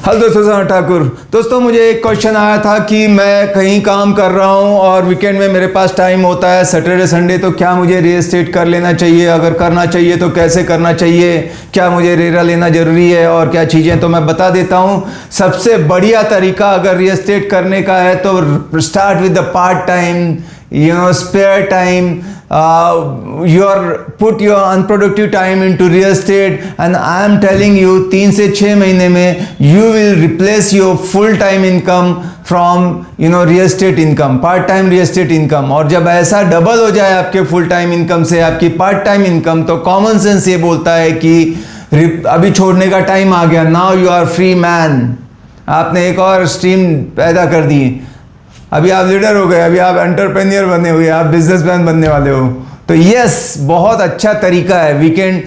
Hello दोस्तों, ठाकुर। दोस्तों, मुझे एक क्वेश्चन आया था कि मैं कहीं काम कर रहा हूं और वीकेंड में मेरे पास टाइम होता है, सैटरडे संडे, तो क्या मुझे रियल एस्टेट कर लेना चाहिए? अगर करना चाहिए तो कैसे करना चाहिए? क्या मुझे रेरा लेना ज़रूरी है और क्या चीज़ें? तो मैं बता देता हूं। सबसे बढ़िया तरीका अगर रियल एस्टेट करने का है तो start with the part time, spare time. Put your unproductive time into real estate, and I am telling you 3 से 6 महीने में you will replace your full time income from real estate income, part time real estate income. और जब ऐसा double हो जाए आपके full time income से आपकी पार्ट टाइम इनकम, तो कॉमन सेंस ये बोलता है कि अभी छोड़ने का टाइम आ गया। Now you are free man. आपने एक और स्ट्रीम पैदा कर दी। अभी आप लीडर हो गए, अभी आप एंटरप्रेन्योर बने हुए, आप बिजनेसमैन बनने वाले हो। तो यस, बहुत अच्छा तरीका है वीकेंड,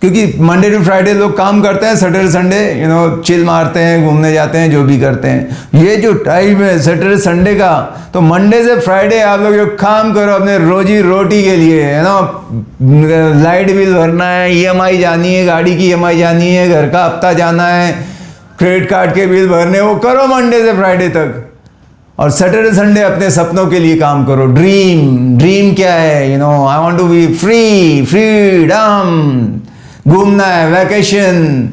क्योंकि मंडे टू फ्राइडे लोग काम करते हैं, सैटरडे संडे चिल मारते हैं, घूमने जाते हैं, जो भी करते हैं। ये जो टाइम है सैटरडे संडे का, तो मंडे से फ्राइडे आप लोग जो काम करो अपने रोजी रोटी के लिए, लाइट बिल भरना है, ईएमआई जानी है, गाड़ी की ईएमआई जानी है, घर का हफ्ता जाना है, क्रेडिट कार्ड के बिल भरने, वो करो मंडे से फ्राइडे तक। और सैटरडे संडे अपने सपनों के लिए काम करो। ड्रीम क्या है? I want to be freedom. घूमना है, वैकेशन,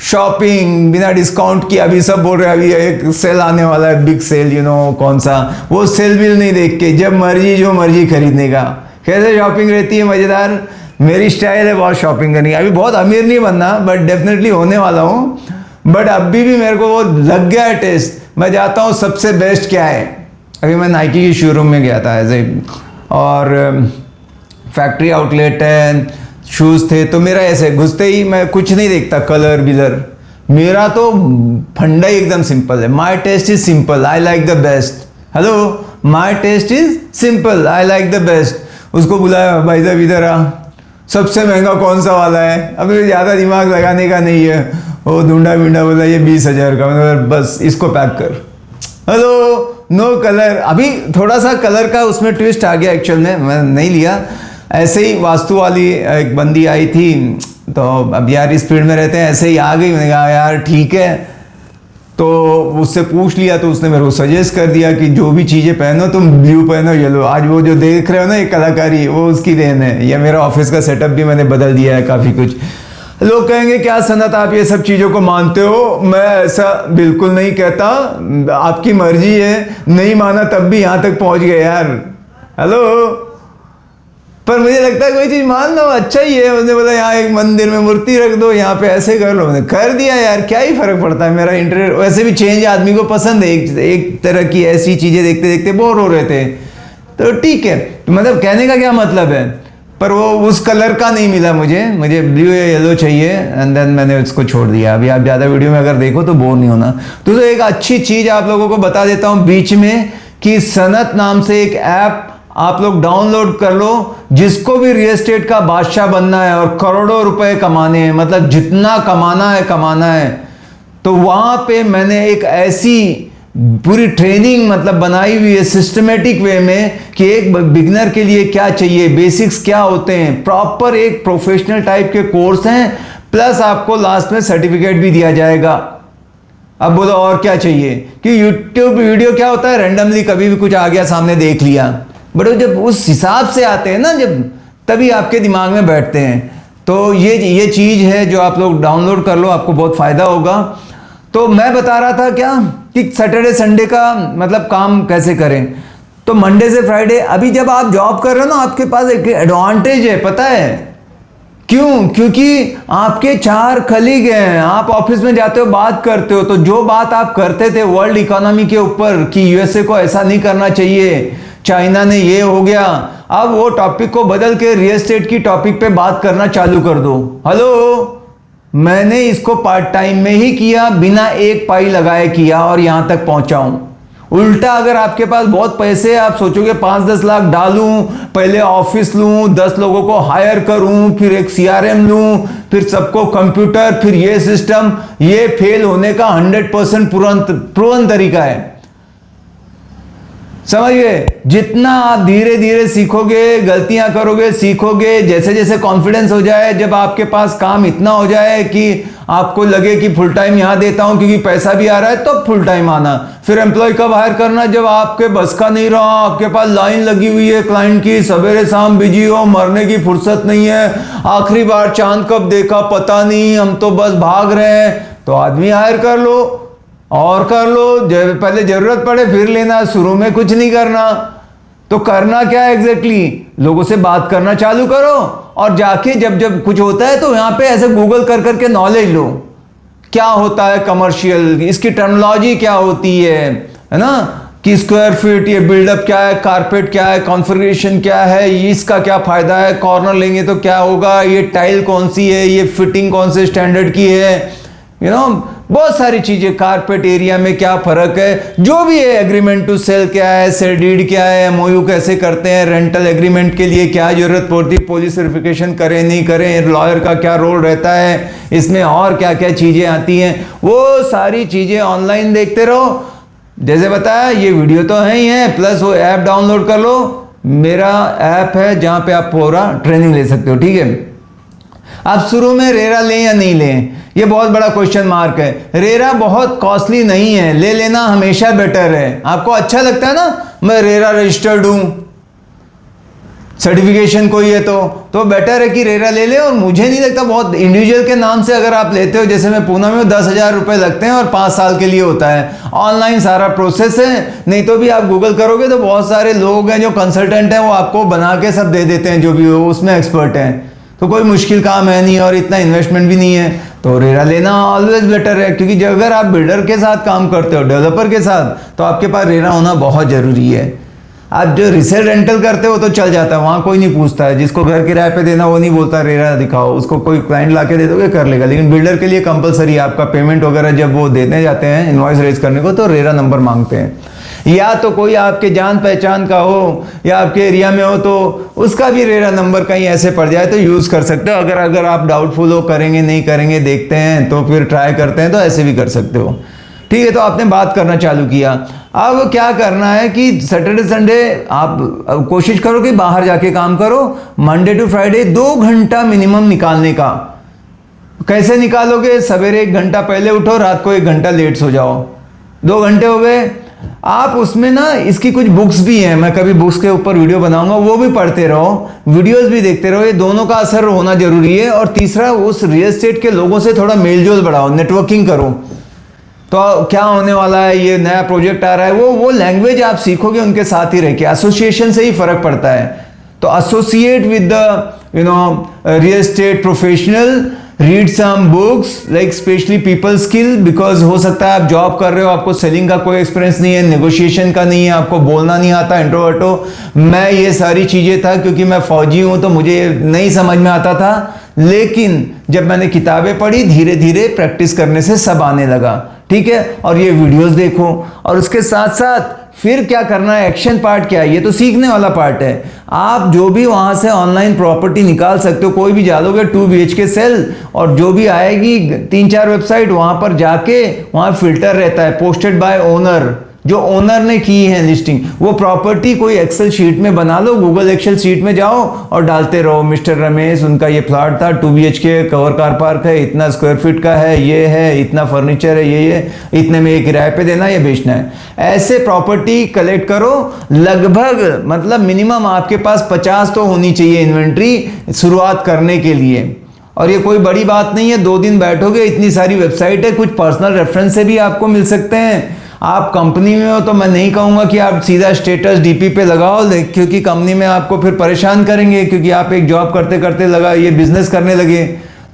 शॉपिंग बिना डिस्काउंट की। अभी सब बोल रहे हैं अभी एक सेल आने वाला है, बिग सेल, कौन सा, वो सेल बिल नहीं देख के जब मर्जी जो मर्जी खरीदने का। कैसे शॉपिंग रहती है मजेदार। मेरी स्टाइल है बहुत शॉपिंग करनी। अभी बहुत अमीर नहीं बनना, बट डेफिनेटली होने वाला हूँ। बट अभी भी मेरे को वो लग गया है टेस्ट। मैं जाता हूँ सबसे बेस्ट क्या है। अभी मैं नाइकी की शोरूम में गया था ऐसे, और फैक्ट्री आउटलेट है, शूज़ थे, तो मेरा ऐसे घुसते ही मैं कुछ नहीं देखता कलर बिलर। मेरा तो फंडा ही एकदम सिंपल है। My taste is simple, I like the best. Hello, my taste is simple, I like the best. उसको बुलाया, भाई साहब इधर आ, सबसे महंगा कौन सा वाला है? अभी ज़्यादा दिमाग लगाने का नहीं है। वो ढूंढा बोला ये 20,000 का, मतलब बस इसको पैक कर। Hello, no colour. अभी थोड़ा सा कलर का उसमें ट्विस्ट आ गया, एक्चुअल में मैं नहीं लिया। ऐसे ही वास्तु वाली एक बंदी आई थी, तो अब यार इस फील्ड में रहते हैं, ऐसे ही आ गई। मैंने कहा यार ठीक है, तो उससे पूछ लिया, तो उसने मेरे को सजेस्ट कर दिया कि जो भी चीज़ें पहनो तुम ब्लू पहनो, येलो। आज वो जो देख रहे हो ना ये कलाकारी, वो उसकी देन है। या मेरा ऑफिस का सेटअप भी मैंने बदल दिया है काफ़ी कुछ। लोग कहेंगे क्या सनत आप ये सब चीज़ों को मानते हो? मैं ऐसा बिल्कुल नहीं कहता, आपकी मर्जी है। नहीं माना तब भी यहाँ तक पहुँच गए यार। हेलो, पर मुझे लगता है कोई चीज़ मान लो अच्छा ही है। उसने बोला यहाँ एक मंदिर में मूर्ति रख दो, यहाँ पे ऐसे कर लो। मैंने कर दिया यार, क्या ही फ़र्क पड़ता है। मेरा इंटरेस्ट वैसे भी चेंज आदमी को पसंद है। एक तरह की ऐसी चीज़ें देखते देखते बोर हो रहे थे, तो ठीक है। मतलब कहने का क्या मतलब है, पर वो उस कलर का नहीं मिला मुझे ब्लू या येलो चाहिए, एंड देन मैंने उसको छोड़ दिया। अभी आप ज़्यादा वीडियो में अगर देखो तो बोर नहीं होना। तो एक अच्छी चीज़ आप लोगों को बता देता हूँ बीच में, कि सनत नाम से एक ऐप आप लोग डाउनलोड कर लो। जिसको भी रियल एस्टेट का बादशाह बनना है और करोड़ों रुपए कमाने हैं, मतलब जितना कमाना है, तो वहाँ पे मैंने एक ऐसी पूरी ट्रेनिंग मतलब बनाई हुई है सिस्टमेटिक वे में, कि एक बिगनर के लिए क्या चाहिए, बेसिक्स क्या होते हैं, प्रॉपर एक प्रोफेशनल टाइप के कोर्स हैं, प्लस आपको लास्ट में सर्टिफिकेट भी दिया जाएगा। अब बोलो और क्या चाहिए? कि यूट्यूब वीडियो क्या होता है, रैंडमली कभी भी कुछ आ गया सामने देख लिया, बट जब उस हिसाब से आते हैं ना, जब तभी आपके दिमाग में बैठते हैं। तो ये चीज़ है जो आप लोग डाउनलोड कर लो, आपको बहुत फ़ायदा होगा। तो मैं बता रहा था क्या कि सैटरडे संडे का मतलब काम कैसे करें। तो मंडे से फ्राइडे, अभी जब आप जॉब कर रहे हो ना, आपके पास एक एडवांटेज है, पता है क्यों? क्योंकि आपके 4 कलीग हैं, आप ऑफिस में जाते हो, बात करते हो, तो जो बात आप करते थे वर्ल्ड इकोनॉमी के ऊपर कि यूएसए को ऐसा नहीं करना चाहिए, चाइना ने ये हो गया, अब वो टॉपिक को बदल के रियल एस्टेट की टॉपिक पे बात करना चालू कर दो। हेलो, मैंने इसको पार्ट टाइम में ही किया, बिना एक पाई लगाए किया, और यहां तक पहुंचा हूं। उल्टा अगर आपके पास बहुत पैसे, आप सोचोगे 5-10 लाख डालूं, पहले ऑफिस लूं, 10 लोगों को हायर करूं, फिर एक सीआरएम लूं, फिर सबको कंप्यूटर, फिर ये सिस्टम, ये फेल होने का 100% प्रूवन तरीका है। समझ गए? जितना आप धीरे धीरे सीखोगे, गलतियां करोगे, सीखोगे, जैसे जैसे कॉन्फिडेंस हो जाए, जब आपके पास काम इतना हो जाए कि आपको लगे कि फुल टाइम यहां देता हूं क्योंकि पैसा भी आ रहा है, तब तो फुल टाइम आना। फिर एम्प्लॉय कब हायर करना, जब आपके बस का नहीं रहा, आपके पास लाइन लगी हुई है क्लाइंट की, सवेरे शाम बिजी हो, मरने की फुर्सत नहीं है, आखिरी बार चांद कब देखा पता नहीं, हम तो बस भाग रहे हैं, तो आदमी हायर कर लो और कर लो। जब पहले जरूरत पड़े फिर लेना, शुरू में कुछ नहीं करना। तो करना क्या है एग्जैक्टली, लोगों से बात करना चालू करो और जाके जब जब कुछ होता है तो यहां पे ऐसे गूगल कर करके नॉलेज लो, क्या होता है कमर्शियल, इसकी टर्मिनोलॉजी क्या होती है ना, कि स्क्वायर फीट, ये बिल्डअप क्या है, कारपेट क्या है, कॉन्फ़िगरेशन क्या है, इसका क्या फायदा है, कॉर्नर लेंगे तो क्या होगा, ये टाइल कौन सी है, ये फिटिंग कौन से स्टैंडर्ड की है, बहुत सारी चीजें, कारपेट एरिया में क्या फर्क है, जो भी है, एग्रीमेंट टू सेल क्या है, सेल डीड क्या है, एमओयू कैसे करते हैं, रेंटल एग्रीमेंट के लिए क्या जरूरत पड़ती है, पुलिस वेरिफिकेशन करें नहीं करें, लॉयर का क्या रोल रहता है इसमें, और क्या क्या चीजें आती हैं, वो सारी चीजें ऑनलाइन देखते रहो। जैसे बताया ये वीडियो तो है ही है, प्लस वो ऐप डाउनलोड कर लो, मेरा ऐप है जहां पे आप पूरा ट्रेनिंग ले सकते हो। ठीक है, आप शुरू में रेरा लें या नहीं लें, ये बहुत बड़ा क्वेश्चन मार्क है। रेरा बहुत कॉस्टली नहीं है, ले लेना हमेशा बेटर है। आपको अच्छा लगता है ना, मैं रेरा रजिस्टर्ड हूं, सर्टिफिकेशन कोई है तो बेटर है कि रेरा ले ले। और मुझे नहीं लगता, बहुत इंडिविजुअल के नाम से अगर आप लेते हो, जैसे मैं पूना में 10,000 रुपए लगते हैं और 5 साल के लिए होता है, ऑनलाइन सारा प्रोसेस है। नहीं तो भी आप गूगल करोगे तो बहुत सारे लोग हैं जो कंसल्टेंट हैं, वो आपको बना के सब दे देते हैं, जो भी हो उसमें एक्सपर्ट हैं, तो कोई मुश्किल काम है नहीं और इतना इन्वेस्टमेंट भी नहीं है। तो रेरा लेना ऑलवेज बेटर है, क्योंकि अगर आप बिल्डर के साथ काम करते हो, डेवलपर के साथ, तो आपके पास रेरा होना बहुत जरूरी है। आप जो रिसेल रेंटल करते हो तो चल जाता है, वहां कोई नहीं पूछता है, जिसको घर किराए पे देना वो नहीं बोलता रेरा दिखाओ, उसको कोई क्लाइंट लाके दे दोगे कर लेगा। लेकिन बिल्डर के लिए कंपलसरी आपका पेमेंट वगैरह जब वो देने जाते हैं इनवॉइस रेज करने को, तो रेरा नंबर मांगते हैं। या तो कोई आपके जान पहचान का हो या आपके एरिया में हो तो उसका भी रेरा नंबर कहीं ऐसे पड़ जाए तो यूज कर सकते हो। अगर आप डाउटफुल हो, करेंगे नहीं करेंगे देखते हैं, तो फिर ट्राई करते हैं, तो ऐसे भी कर सकते हो। ठीक है, तो आपने बात करना चालू किया। अब क्या करना है कि सैटरडे संडे आप कोशिश करो कि बाहर जाके काम करो। मंडे टू फ्राइडे 2 घंटा मिनिमम निकालने का। कैसे निकालोगे, सवेरे 1 घंटा पहले उठो, रात को 1 घंटा लेट सो जाओ, 2 घंटे हो गए। आप उसमें ना, इसकी कुछ बुक्स भी हैं, मैं कभी बुक्स के ऊपर वीडियो बनाऊंगा, वो भी पढ़ते रहो, वीडियोस भी देखते रहो, ये दोनों का असर होना जरूरी है। और तीसरा, उस रियल एस्टेट के लोगों से थोड़ा मेलजोल बढ़ाओ, नेटवर्किंग करो। तो क्या होने वाला है, ये नया प्रोजेक्ट आ रहा है, वो लैंग्वेज आप सीखोगे उनके साथ ही रह के। एसोसिएशन से ही फर्क पड़ता है। तो associate with the real estate professional, read some books like specially people skill, because हो सकता है आप जॉब कर रहे हो, आपको सेलिंग का कोई एक्सपीरियंस नहीं है, नेगोशिएशन का नहीं है, आपको बोलना नहीं आता, इंट्रोवर्ट हो। मैं ये सारी चीजें था क्योंकि मैं फौजी हूं तो मुझे नहीं समझ में आता था, लेकिन जब मैंने किताबें पढ़ी धीरे धीरे प्रैक्टिस करने से सब आने लगा। ठीक है, और ये वीडियोस देखो, और उसके साथ साथ फिर क्या करना है, एक्शन पार्ट क्या है, ये तो सीखने वाला पार्ट है। आप जो भी वहां से ऑनलाइन प्रॉपर्टी निकाल सकते हो, कोई भी डालोगे 2 BHK सेल, और जो भी आएगी 3-4 वेबसाइट, वहां पर जाके वहां फिल्टर रहता है, पोस्टेड बाय ओनर, जो ओनर ने की है लिस्टिंग, वो प्रॉपर्टी कोई एक्सेल शीट में बना लो, गूगल एक्सेल शीट में जाओ और डालते रहो, मिस्टर रमेश उनका ये फ्लैट था, 2 BHK कवर कार पार्क है, इतना स्क्वायर फीट का है, ये है, इतना फर्नीचर है, ये इतने में ये किराए पे देना है या बेचना है। ऐसे प्रॉपर्टी कलेक्ट करो, लगभग मतलब मिनिमम आपके पास 50 तो होनी चाहिए इन्वेंट्री शुरुआत करने के लिए। और ये कोई बड़ी बात नहीं है, 2 दिन बैठोगे, इतनी सारी वेबसाइट है, कुछ पर्सनल रेफरेंस से भी आपको मिल सकते हैं। आप कंपनी में हो तो मैं नहीं कहूंगा कि आप सीधा स्टेटस डीपी पे लगाओ, क्योंकि कंपनी में आपको फिर परेशान करेंगे, क्योंकि आप एक जॉब करते करते लगा ये बिजनेस करने लगे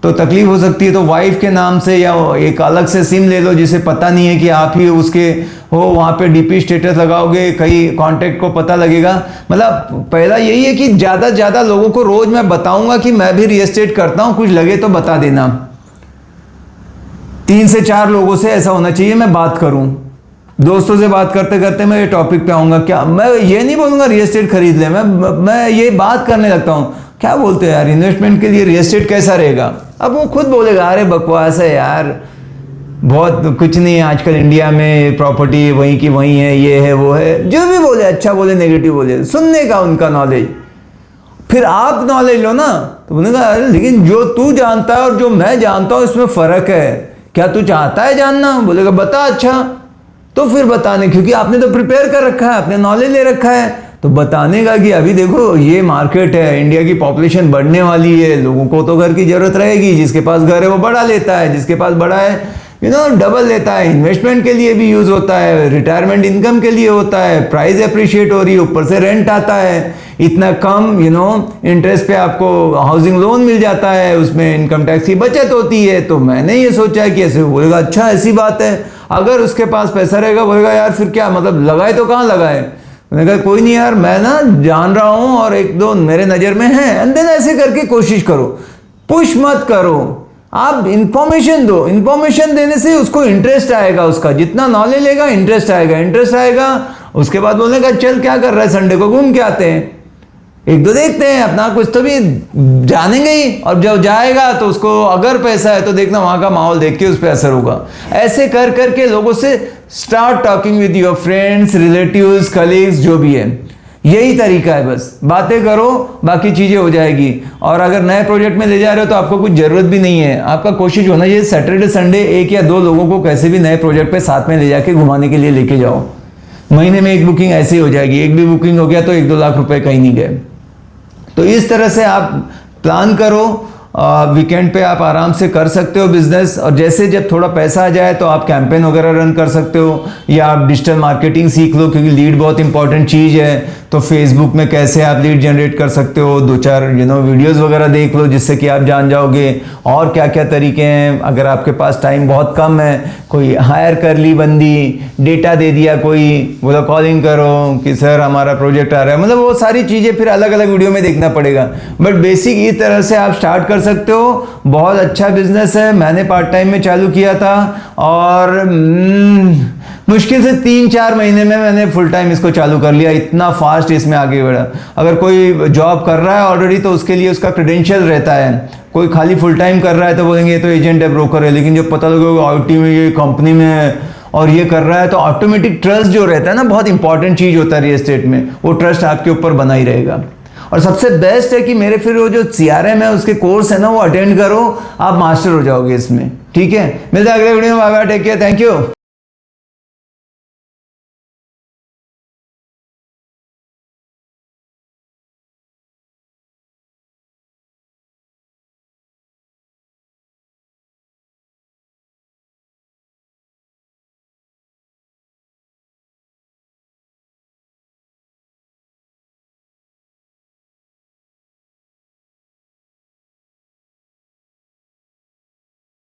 तो तकलीफ हो सकती है। तो वाइफ के नाम से या एक अलग से सिम ले लो जिसे पता नहीं है कि आप ही उसके हो, वहां पे डीपी स्टेटस लगाओगे, कहीं कांटेक्ट को पता लगेगा। मतलब पहला यही है कि ज्यादा से ज्यादा लोगों को रोज मैं बताऊंगा कि मैं भी रियल एस्टेट करता हूं, कुछ लगे तो बता देना। 3 से 4 लोगों से ऐसा होना चाहिए मैं बात करूं। दोस्तों से बात करते करते मैं ये टॉपिक पे आऊंगा, क्या मैं ये नहीं बोलूंगा रियल एस्टेट खरीद ले, मैं ये बात करने लगता हूं, क्या बोलते हैं यार इन्वेस्टमेंट के लिए रियल एस्टेट कैसा रहेगा। अब वो खुद बोलेगा अरे बकवास है यार, बहुत कुछ नहीं है आजकल इंडिया में, प्रॉपर्टी वहीं की वहीं है, ये है वो है, जो भी बोले, अच्छा बोले नेगेटिव बोले, सुनने का उनका नॉलेज। फिर आप नॉलेज लो ना। तो बोलेगा अरे लेकिन जो तू जानता है और जो मैं जानता हूँ इसमें फ़र्क है, क्या तू चाहता है जानना? बोलेगा बता। अच्छा, तो फिर बताने, क्योंकि आपने तो प्रिपेयर कर रखा है, आपने नॉलेज ले रखा है, तो बताने का कि अभी देखो ये मार्केट है, इंडिया की पॉपुलेशन बढ़ने वाली है, लोगों को तो घर की ज़रूरत रहेगी, जिसके पास घर है वो बढ़ा लेता है, जिसके पास बड़ा है डबल लेता है, इन्वेस्टमेंट के लिए भी यूज़ होता है, रिटायरमेंट इनकम के लिए होता है, प्राइस अप्रिशिएट हो रही है, ऊपर से रेंट आता है, इतना कम इंटरेस्ट पे आपको हाउसिंग लोन मिल जाता है, उसमें इनकम टैक्स की बचत होती है। तो मैंने ये सोचा है कि ऐसे। बोलेगा अच्छा ऐसी बात है। अगर उसके पास पैसा रहेगा, बोलेगा यार फिर क्या मतलब, लगाए तो कहाँ लगाए? मैंने कहा कोई नहीं यार, मैं ना जान रहा हूँ और एक दो मेरे नज़र में है। एंड देन ऐसे करके कोशिश करो, पुश मत करो, आप इंफॉर्मेशन दो। इंफॉर्मेशन देने से उसको इंटरेस्ट आएगा, उसका जितना नॉलेज लेगा इंटरेस्ट आएगा। उसके बाद बोलेगा चल क्या कर रहा है, संडे को घूम के आते हैं, एक दो देखते हैं, अपना कुछ तो भी जानेंगे ही। और जब जाएगा तो उसको अगर पैसा है तो देखना वहाँ का माहौल देख के उस पर असर होगा। ऐसे कर करके लोगों से start talking with your friends, relatives, colleagues, जो भी है। यही तरीका है, बस बातें करो, बाकी चीज़ें हो जाएगी। और अगर नए प्रोजेक्ट में ले जा रहे हो तो आपको कुछ ज़रूरत भी नहीं है, आपका कोशिश होना चाहिए सैटरडे संडे एक या दो लोगों को कैसे भी नए प्रोजेक्ट पे साथ में ले जाके घुमाने के लिए लेके जाओ। महीने में एक बुकिंग ऐसे ही हो जाएगी, एक भी बुकिंग हो गया तो 1-2 लाख रुपए कहीं नहीं गए। तो इस तरह से आप प्लान करो, वीकेंड पे आप आराम से कर सकते हो बिजनेस। और जैसे जब थोड़ा पैसा आ जाए तो आप कैंपेन वगैरह रन कर सकते हो, या आप डिजिटल मार्केटिंग सीख लो, क्योंकि लीड बहुत इंपॉर्टेंट चीज़ है। तो फेसबुक में कैसे आप लीड जनरेट कर सकते हो, 2-4 वीडियोस वगैरह देख लो, जिससे कि आप जान जाओगे और क्या क्या तरीके हैं। अगर आपके पास टाइम बहुत कम है, कोई हायर कर ली बंदी, डेटा दे दिया कोई, बोला कॉलिंग करो कि सर हमारा प्रोजेक्ट आ रहा है, मतलब वो सारी चीज़ें फिर अलग अलग वीडियो में देखना पड़ेगा। बट बेसिक इस तरह से आप स्टार्ट कर सकते हो। बहुत अच्छा बिजनेस है, मैंने पार्ट टाइम में चालू किया था और मुश्किल से 3-4 महीने में मैंने फुल टाइम इसको चालू कर लिया, इतना फास्ट इसमें आगे बढ़ा। अगर कोई जॉब कर रहा है ऑलरेडी तो उसके लिए उसका क्रेडेंशियल रहता है, कोई खाली फुल टाइम कर रहा है तो बोलेंगे ये तो एजेंट है, ब्रोकर है। लेकिन जब पता लगेगा आईटी में ये कंपनी में है और ये कर रहा है, तो ऑटोमेटिक ट्रस्ट जो रहता है ना, बहुत इंपॉर्टेंट चीज़ होता है रियल एस्टेट में, वो ट्रस्ट आपके ऊपर बना ही रहेगा। और सबसे बेस्ट है कि मेरे फिर वो जो CRM है उसके कोर्स है ना, वो अटेंड करो, आप मास्टर हो जाओगे इसमें। ठीक है, मिलते हैं अगले वीडियो में, bye bye, take care, thank you.